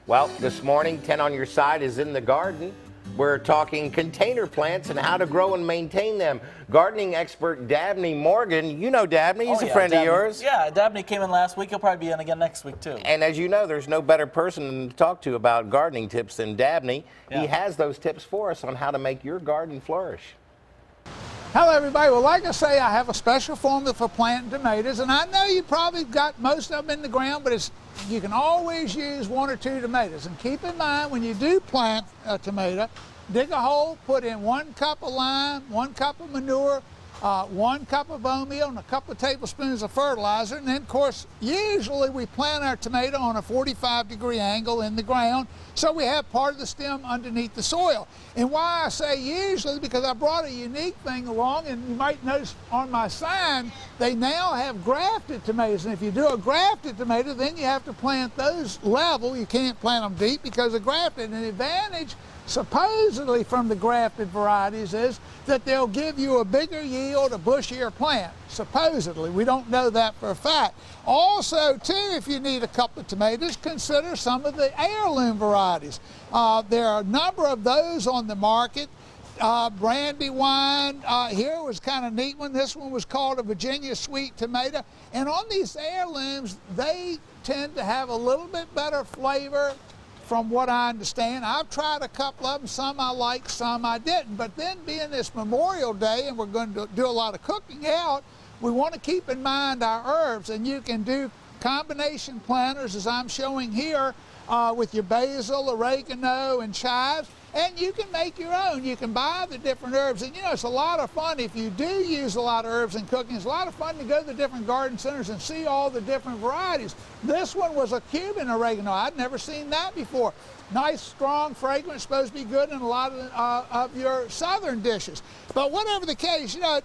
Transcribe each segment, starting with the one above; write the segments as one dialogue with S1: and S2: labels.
S1: Well, this morning, 10 on your side is in the garden. We're talking container plants and how to grow and maintain them. Gardening expert Dabney Morgan. You know Dabney, he's a friend of yours.
S2: Yeah, Dabney came in last week. He'll probably be in again next week, too.
S1: And as you know, there's no better person to talk to about gardening tips than Dabney.
S2: Yeah.
S1: He has those tips for us on how to make your garden flourish.
S3: Hello everybody. Well, like I say, I have a special formula for planting tomatoes, and I know you probably got most of them in the ground, but you can always use 1 or 2 tomatoes. And keep in mind, when you do plant a tomato, dig a hole, put in 1 cup of lime, 1 cup of manure, 1 cup of bone meal, and a couple of tablespoons of fertilizer. And then, of course, usually we plant our tomato on a 45-degree angle in the ground, so we have part of the stem underneath the soil. And why I say usually, because I brought a unique thing along, and you might notice on my sign, they now have grafted tomatoes. And if you do a grafted tomato, then you have to plant those level. You can't plant them deep because they're grafted. And the advantage, supposedly from the grafted varieties, is that they'll give you a bigger yield, a bushier plant. Supposedly, we don't know that for a fact. Also, too, if you need a couple of tomatoes, consider some of the heirloom varieties. There are a number of those on the market. Brandywine, here was kind of neat one. This one was called a Virginia sweet tomato. And on these heirlooms, they tend to have a little bit better flavor from what I understand. I've tried a couple of them. Some I liked, some I didn't. But then being this Memorial Day and we're going to do a lot of cooking out, we want to keep in mind our herbs. And you can do combination planters, as I'm showing here, with your basil, oregano, and chives. And you can make your own. You can buy the different herbs. And you know, it's a lot of fun if you do use a lot of herbs in cooking. It's a lot of fun to go to the different garden centers and see all the different varieties. This one was a Cuban oregano. I'd never seen that before. Nice, strong fragrance, supposed to be good in a lot of your southern dishes. But whatever the case, you know,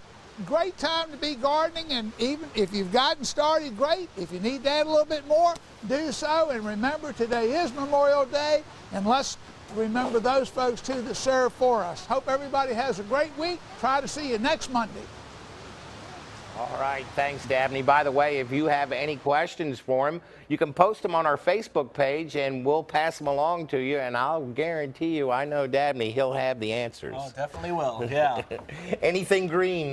S3: great time to be gardening, and even if you've gotten started, great. If you need to add a little bit more, do so. And remember, today is Memorial Day, and let's remember those folks too that serve for us. Hope everybody has a great week. Try to see you next Monday.
S1: All right, thanks, Dabney. By the way, if you have any questions for him, you can post them on our Facebook page, and we'll pass them along to you, and I'll guarantee you, I know Dabney, he'll have the answers.
S2: Oh, definitely will, yeah.
S1: Anything green,